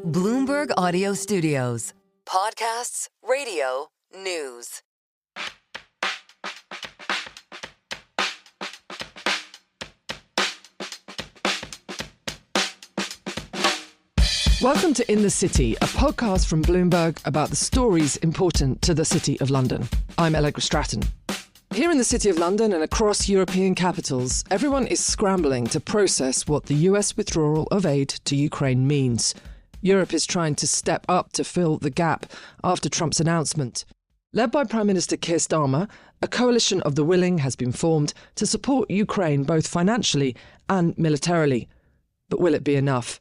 Bloomberg Audio Studios. Podcasts, radio, news. Welcome to In the City, a podcast from Bloomberg about the stories important to the City of London. I'm Allegra Stratton. Here in the City of London and across European capitals, everyone is scrambling to process what the US withdrawal of aid to Ukraine means. Europe is trying to step up to fill the gap after Trump's announcement. Led by Prime Minister Keir Starmer, a coalition of the willing has been formed to support Ukraine both financially and militarily. But will it be enough?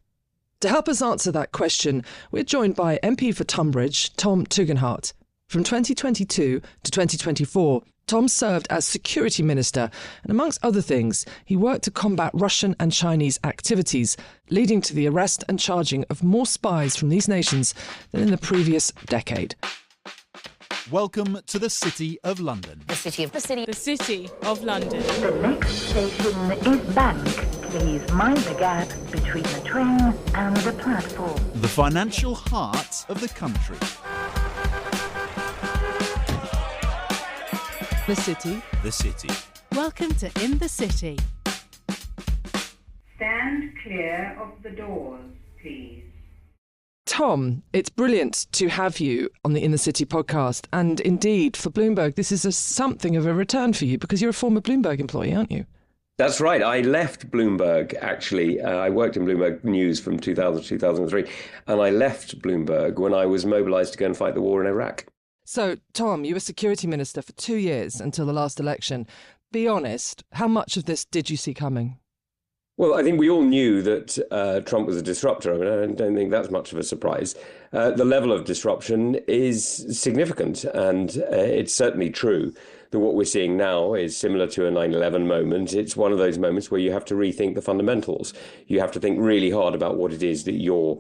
To help us answer that question, we're joined by MP for Tunbridge, Tom Tugendhat. From 2022 to 2024, Tom served as Security Minister, and amongst other things, he worked to combat Russian and Chinese activities, leading to the arrest and charging of more spies from these nations than in the previous decade. Welcome to the City of London. The City of London. The next station is Bank. Please mind the gap between the train and the platform. The financial heart of the country. The City. The City. Welcome to In the City. Stand clear of the doors, please. Tom, it's brilliant to have you on the In the City podcast. And indeed, for Bloomberg, this is something of a return for you because you're a former Bloomberg employee, aren't you? That's right. I left Bloomberg, actually. I worked in Bloomberg News from 2000 to 2003, and I left Bloomberg when I was mobilised to go and fight the war in Iraq. So, Tom, you were Security Minister for 2 years until the last election. Be honest, how much of this did you see coming? Well, I think we all knew that Trump was a disruptor. I mean, I don't think that's much of a surprise. The level of disruption is significant, and it's certainly true that what we're seeing now is similar to a 9/11 moment. It's one of those moments where you have to rethink the fundamentals. You have to think really hard about what it is that you're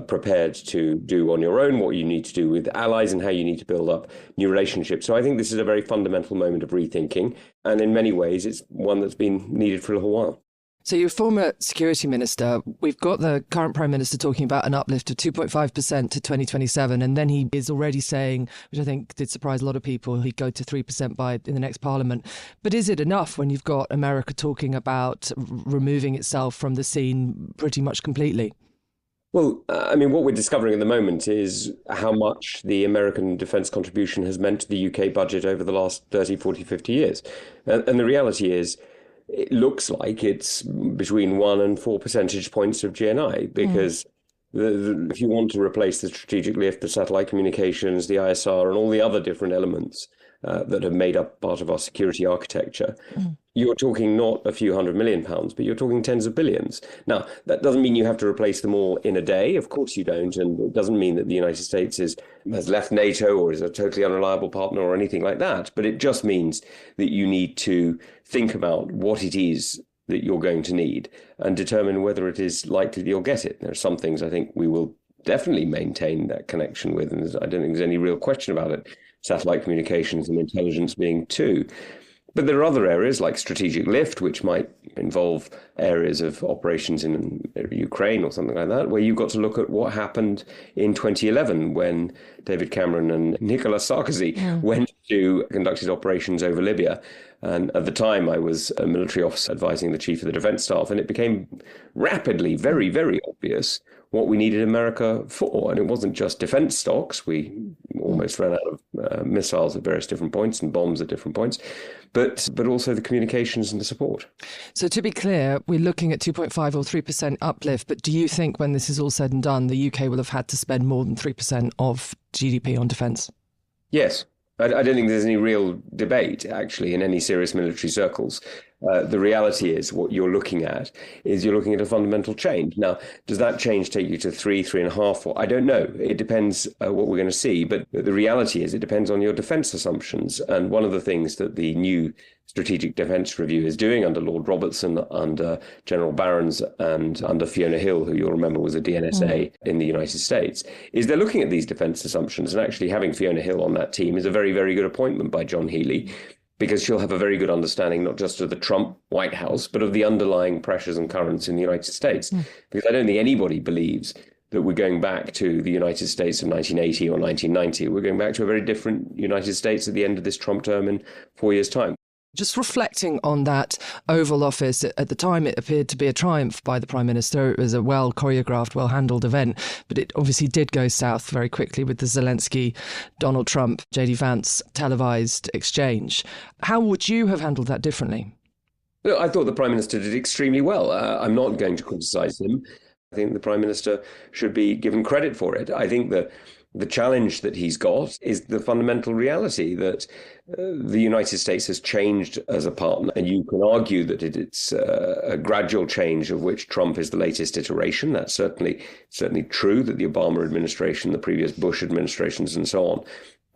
prepared to do on your own, what you need to do with allies, and how you need to build up new relationships. So I think this is a very fundamental moment of rethinking. And in many ways, it's one that's been needed for a little while. So you're a former Security Minister. We've got the current Prime Minister talking about an uplift of 2.5% to 2027. And then he is already saying, which I think did surprise a lot of people, he'd go to 3% in the next Parliament. But is it enough when you've got America talking about removing itself from the scene pretty much completely? Well, I mean, what we're discovering at the moment is how much the American defence contribution has meant to the UK budget over the last 30, 40, 50 years. And the reality is, it looks like it's between 1 and 4 percentage points of GNI, because if you want to replace the strategic lift, the satellite communications, the ISR, and all the other different elements that have made up part of our security architecture, you're talking not a few £100 million, but you're talking tens of billions. Now, that doesn't mean you have to replace them all in a day. Of course you don't. And it doesn't mean that the United States has left NATO or is a totally unreliable partner or anything like that. But it just means that you need to think about what it is that you're going to need and determine whether it is likely that you'll get it. There are some things I think we will definitely maintain that connection with, and I don't think there's any real question about it. Satellite communications and intelligence being two. But there are other areas like strategic lift, which might involve areas of operations in Ukraine or something like that, where you've got to look at what happened in 2011 when David Cameron and Nicolas Sarkozy went to conducted operations over Libya. And at the time, I was a military officer advising the chief of the defense staff, and it became rapidly very, very obvious what we needed America for. And it wasn't just defense stocks. We almost ran out of missiles at various different points and bombs at different points, but also the communications and the support. So to be clear, we're looking at 2.5 or 3% uplift. But do you think when this is all said and done, the UK will have had to spend more than 3% of GDP on defence? Yes. I don't think there's any real debate, actually, in any serious military circles. The reality is what you're looking at a fundamental change. Now, does that change take you to 3.5, 4? I don't know. It depends what we're going to see. But the reality is it depends on your defence assumptions. And one of the things that the new Strategic Defence Review is doing under Lord Robertson, under General Barrons, and under Fiona Hill, who you'll remember was a DNSA in the United States, is they're looking at these defence assumptions. And actually having Fiona Hill on that team is a very, very good appointment by John Healey, because she'll have a very good understanding not just of the Trump White House, but of the underlying pressures and currents in the United States. Because I don't think anybody believes that we're going back to the United States of 1980 or 1990. We're going back to a very different United States at the end of this Trump term in 4 years' time. Just reflecting on that Oval Office, at the time it appeared to be a triumph by the Prime Minister. It was a well-choreographed, well-handled event, but it obviously did go south very quickly with the Zelensky, Donald Trump, J.D. Vance televised exchange. How would you have handled that differently? Look, I thought the Prime Minister did extremely well. I'm not going to criticise him. I think the Prime Minister should be given credit for it. I think the challenge that he's got is the fundamental reality that the United States has changed as a partner. And you can argue that it's a gradual change of which Trump is the latest iteration. That's certainly true, that the Obama administration, the previous Bush administrations and so on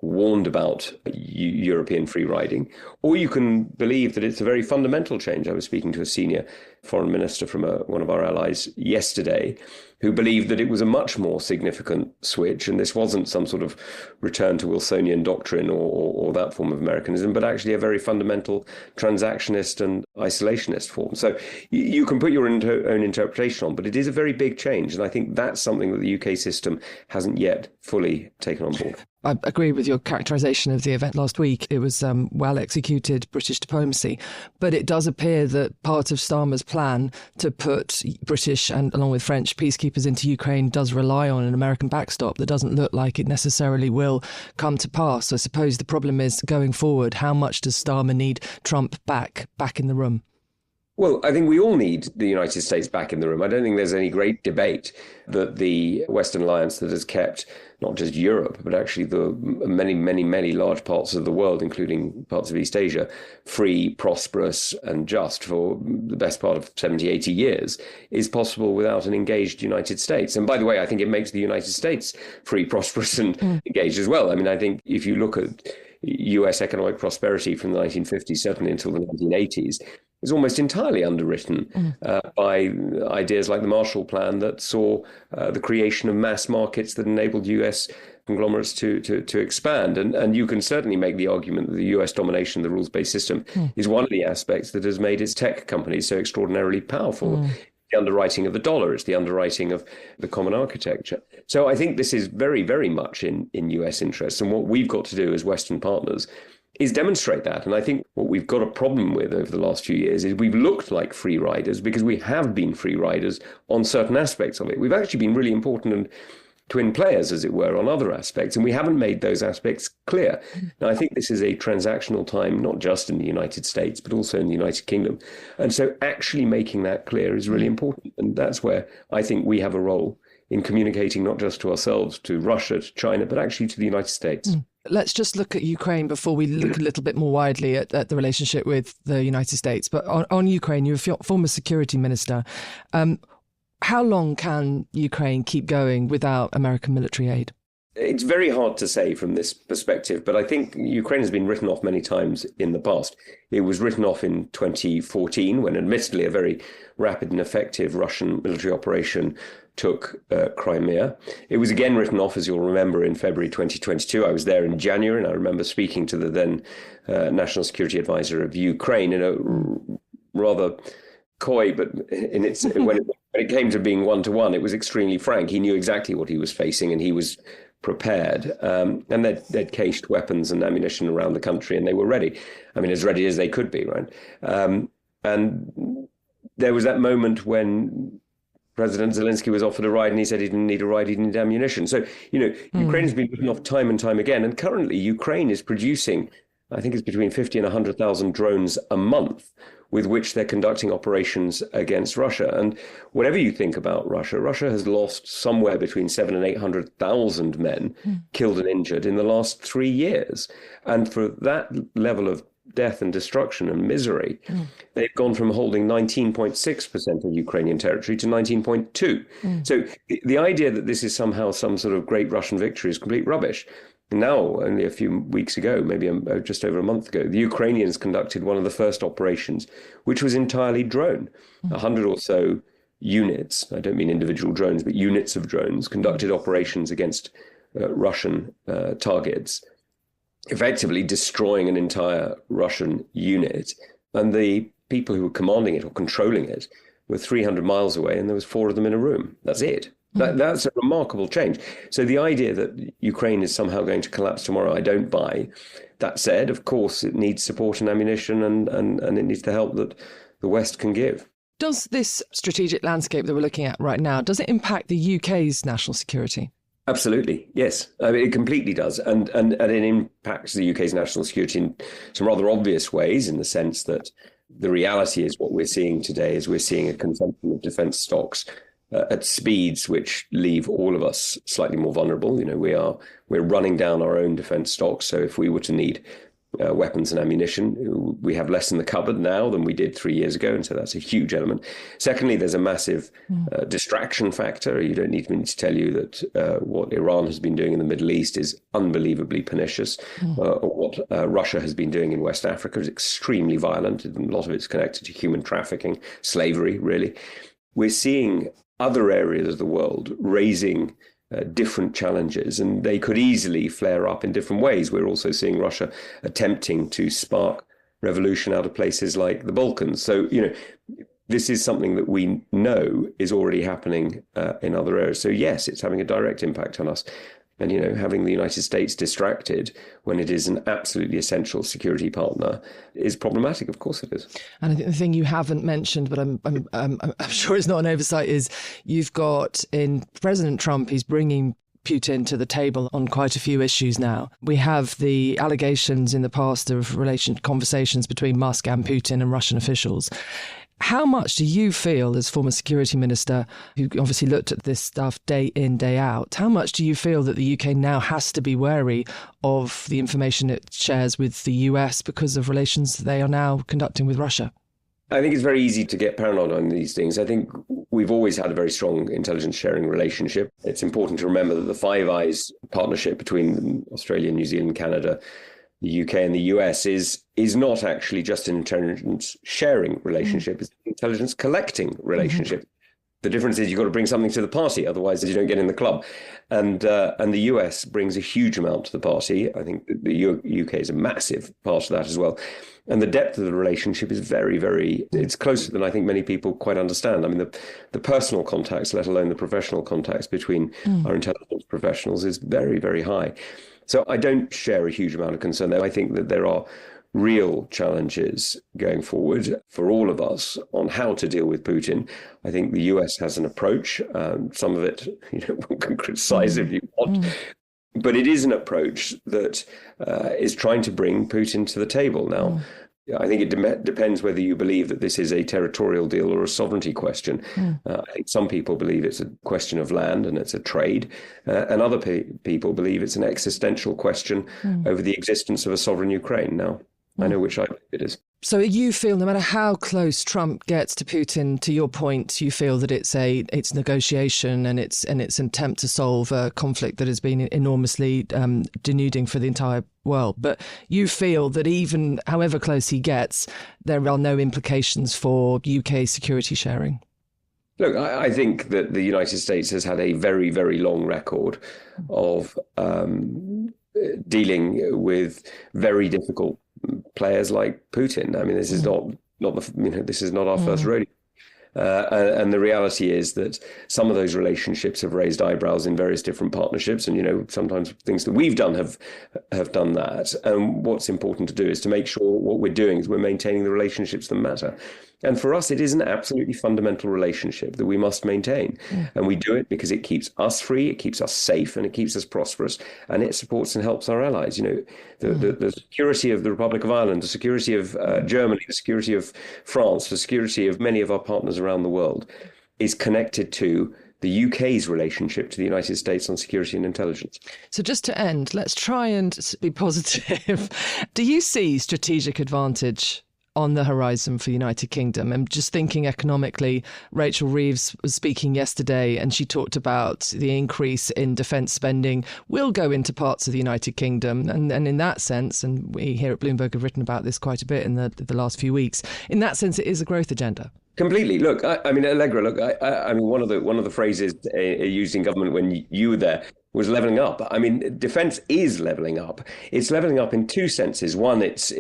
warned about European free riding. Or you can believe that it's a very fundamental change. I was speaking to a senior foreign minister from one of our allies yesterday who believed that it was a much more significant switch, and this wasn't some sort of return to Wilsonian doctrine or that form of Americanism, but actually a very fundamental transactionist and isolationist form. So you can put your own interpretation on, but it is a very big change, and I think that's something that the UK system hasn't yet fully taken on board. I agree with your characterisation of the event last week. It was well-executed British diplomacy, but it does appear that part of Starmer's plan to put British and, along with French, peacekeepers into Ukraine does rely on an American backstop that doesn't look like it necessarily will come to pass. So I suppose the problem is, going forward, how much does Starmer need Trump back in the room? Well, I think we all need the United States back in the room. I don't think there's any great debate that the Western alliance that has kept not just Europe, but actually the many large parts of the world, including parts of East Asia, free, prosperous and just for the best part of 70, 80 years, is possible without an engaged United States. And by the way, I think it makes the United States free, prosperous and engaged as well. I mean, I think if you look at US economic prosperity from the 1950s, certainly until the 1980s, is almost entirely underwritten by ideas like the Marshall Plan that saw the creation of mass markets that enabled US conglomerates to expand. And you can certainly make the argument that the US domination of the rules-based system is one of the aspects that has made its tech companies so extraordinarily powerful. The underwriting of the dollar, it's the underwriting of the common architecture. So I think this is very, very much in US interests. And what we've got to do as Western partners is demonstrate that. And I think what we've got a problem with over the last few years is we've looked like free riders because we have been free riders on certain aspects of it. We've actually been really important and twin players, as it were, on other aspects, and we haven't made those aspects clear. Now, I think this is a transactional time, not just in the United States, but also in the United Kingdom. And so actually making that clear is really important. And that's where I think we have a role in communicating not just to ourselves, to Russia, to China, but actually to the United States. Let's just look at Ukraine before we look a little bit more widely at the relationship with the United States. But on Ukraine, you're a former security minister. How long can Ukraine keep going without American military aid? It's very hard to say from this perspective, but I think Ukraine has been written off many times in the past. It was written off in 2014 when admittedly a very rapid and effective Russian military operation took Crimea. It was again written off, as you'll remember, in February 2022. I was there in January, and I remember speaking to the then National Security Advisor of Ukraine in a rather coy, but in its when it came to being one-to-one, it was extremely frank. He knew exactly what he was facing, and he was prepared. And they'd cached weapons and ammunition around the country, and they were ready. I mean, as ready as they could be, right? And there was that moment when President Zelensky was offered a ride and he said he didn't need a ride, he needed ammunition. So, Ukraine has been written off time and time again. And currently Ukraine is producing, I think it's between 50 and 100,000 drones a month with which they're conducting operations against Russia. And whatever you think about Russia, Russia has lost somewhere between 700,000 and 800,000 men killed and injured in the last 3 years. And for that level of death and destruction and misery, they've gone from holding 19.6% of Ukrainian territory to 19.2%. So the idea that this is somehow some sort of great Russian victory is complete rubbish. Now, only a few weeks ago, maybe just over a month ago, the Ukrainians conducted one of the first operations, which was entirely drone. 100 or so units, I don't mean individual drones, but units of drones, conducted operations against Russian targets, effectively destroying an entire Russian unit. And the people who were commanding it or controlling it were 300 miles away, and there was 4 of them in a room. That's it. That's a remarkable change. So the idea that Ukraine is somehow going to collapse tomorrow, I don't buy. That said, of course, it needs support and ammunition and it needs the help that the West can give. Does this strategic landscape that we're looking at right now, does it impact the UK's national security? Absolutely, yes. I mean, it completely does. And it impacts the UK's national security in some rather obvious ways, in the sense that the reality is what we're seeing today is we're seeing a consumption of defence stocks at speeds which leave all of us slightly more vulnerable. You know, we're running down our own defence stocks. So if we were to need weapons and ammunition, we have less in the cupboard now than we did 3 years ago. And so that's a huge element. Secondly, there's a massive distraction factor. You don't need me to tell you that what Iran has been doing in the Middle East is unbelievably pernicious. What Russia has been doing in West Africa is extremely violent. And a lot of it's connected to human trafficking, slavery, really. We're seeing other areas of the world raising different challenges, and they could easily flare up in different ways. We're also seeing Russia attempting to spark revolution out of places like the Balkans. So, you know, this is something that we know is already happening in other areas. So, yes, it's having a direct impact on us. And, you know, having the United States distracted when it is an absolutely essential security partner is problematic. Of course it is. And I think the thing you haven't mentioned, but I'm sure it's not an oversight, is you've got in President Trump, he's bringing Putin to the table on quite a few issues now. We have the allegations in the past of conversations between Musk and Putin and Russian officials. How much do you feel, as former security minister, who obviously looked at this stuff day in, day out, how much do you feel that the UK now has to be wary of the information it shares with the US because of relations they are now conducting with Russia? I think it's very easy to get paranoid on these things. I think we've always had a very strong intelligence sharing relationship. It's important to remember that the Five Eyes partnership between Australia, New Zealand, Canada, the UK and the US is not actually just an intelligence sharing relationship, it's an intelligence collecting relationship. The difference is you've got to bring something to the party, otherwise you don't get in the club. And the US brings a huge amount to the party. I think the UK is a massive part of that as well. And the depth of the relationship is very, very, it's closer than I think many people quite understand. I mean, the personal contacts, let alone the professional contacts between our intelligence professionals is very, very high. So I don't share a huge amount of concern there. I think that there are real challenges going forward for all of us on how to deal with Putin. I think the US has an approach. Some of it, you know, one can criticize if you want. But it is an approach that is trying to bring Putin to the table. Now, I think it depends whether you believe that this is a territorial deal or a sovereignty question. I think some people believe it's a question of land and it's a trade, and other people believe it's an existential question over the existence of a sovereign Ukraine. Now, I know which I believe it is. So you feel no matter how close Trump gets to Putin, to your point, you feel that it's negotiation and it's an attempt to solve a conflict that has been enormously denuding for the entire world. But you feel that even however close he gets, there are no implications for UK security sharing. Look, I think that the United States has had a very, very long record of dealing with very difficult players like Putin. I mean, this is this is not our first rodeo. And the reality is that some of those relationships have raised eyebrows in various different partnerships. And, you know, sometimes things that we've done have done that. And what's important to do is to make sure what we're doing is we're maintaining the relationships that matter. And for us, it is an absolutely fundamental relationship that we must maintain. And we do it because it keeps us free, it keeps us safe, and it keeps us prosperous. And it supports and helps our allies. You know, the security of the Republic of Ireland, the security of Germany, the security of France, the security of many of our partners around the world is connected to the UK's relationship to the United States on security and intelligence. So just to end, let's try and be positive. Do you see strategic advantage on the horizon for the United Kingdom? I'm just thinking economically. Rachel Reeves was speaking yesterday and she talked about the increase in defence spending will go into parts of the United Kingdom. And in that sense, and we here at Bloomberg have written about this quite a bit in the last few weeks, in that sense, it is a growth agenda. Completely. Look, I mean, Allegra, look, I mean, one of the phrases used in government when you were there was levelling up. I mean, defence is levelling up. It's levelling up in two senses. One, it's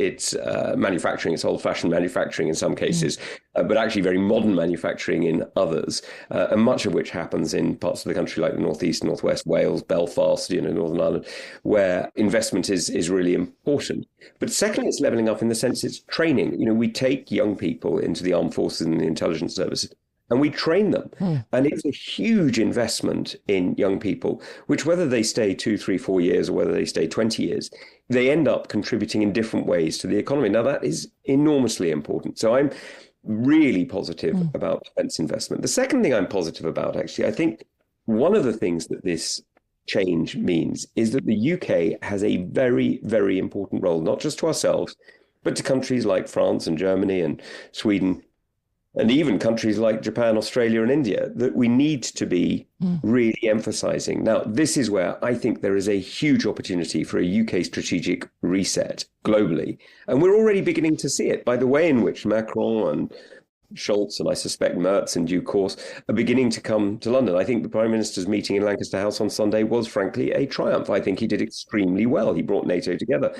manufacturing, it's old-fashioned manufacturing in some cases, but actually very modern manufacturing in others, and much of which happens in parts of the country like the northeast, northwest, Wales, Belfast, Northern Ireland, where investment is really important. But secondly, it's levelling up in the sense it's training. We take young people into the armed forces and the intelligence services, and we train them. And it's a huge investment in young people, which whether they stay 2, 3, 4 years or whether they stay 20 years, they end up contributing in different ways to the economy. Now, that is enormously important. So I'm really positive about defence investment. The second thing I'm positive about, actually, I think one of the things that this change means is that the UK has a very, very important role, not just to ourselves, but to countries like France and Germany and Sweden, and even countries like Japan, Australia, and India, that we need to be really emphasizing. Now, this is where I think there is a huge opportunity for a UK strategic reset globally. And we're already beginning to see it by the way in which Macron and Scholz, and I suspect Merritt in due course, are beginning to come to London. I think the Prime Minister's meeting in Lancaster House on Sunday was, frankly, a triumph. I think he did extremely well. He brought NATO together.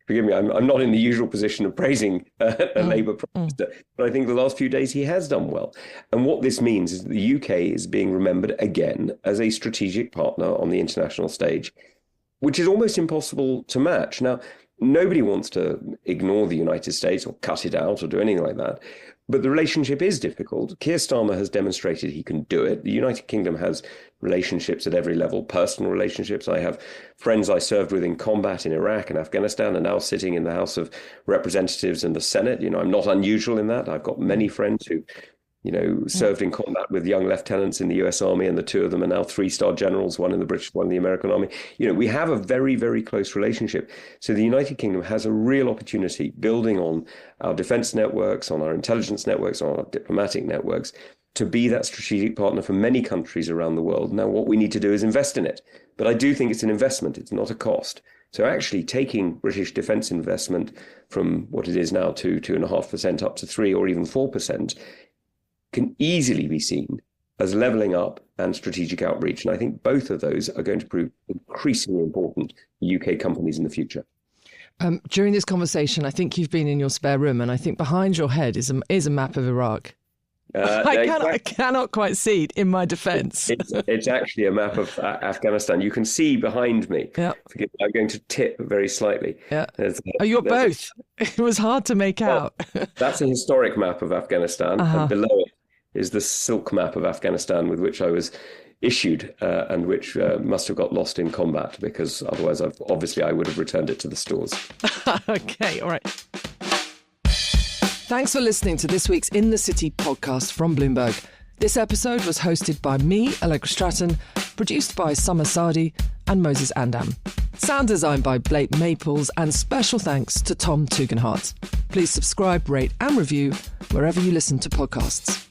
Forgive me, I'm not in the usual position of praising a Labour Prime Minister, but I think the last few days he has done well. And what this means is that the UK is being remembered again as a strategic partner on the international stage, which is almost impossible to match. Now, nobody wants to ignore the United States or cut it out or do anything like that. But the relationship is difficult. Keir Starmer has demonstrated he can do it. The United Kingdom has relationships at every level, personal relationships. I have friends I served with in combat in Iraq and Afghanistan are now sitting in the House of Representatives and the Senate. I'm not unusual in that. I've got many friends who, served in combat with young lieutenants in the US Army, and the two of them are now 3-star generals, one in the British, one in the American Army. We have a very, very close relationship. So the United Kingdom has a real opportunity, building on our defence networks, on our intelligence networks, on our diplomatic networks, to be that strategic partner for many countries around the world. Now, what we need to do is invest in it. But I do think it's an investment. It's not a cost. So actually taking British defence investment from what it is now 2.5% up to 3 or even 4%, can easily be seen as levelling up and strategic outreach. And I think both of those are going to prove increasingly important for UK companies in the future. During this conversation, I think you've been in your spare room, and I think behind your head is a map of Iraq. I cannot quite see it in my defence. It's actually a map of Afghanistan. You can see behind me. Yeah. Forgive me, I'm going to tip very slightly. Yeah. You're both. It was hard to make out. That's a historic map of Afghanistan, and below it is the silk map of Afghanistan with which I was issued and which must have got lost in combat, because otherwise I would have returned it to the stores. Okay, all right. Thanks for listening to this week's In the City podcast from Bloomberg. This episode was hosted by me, Allegra Stratton, produced by Summer Sadi and Moses Andam. Sound design by Blake Maples, and special thanks to Tom Tugendhat. Please subscribe, rate and review wherever you listen to podcasts.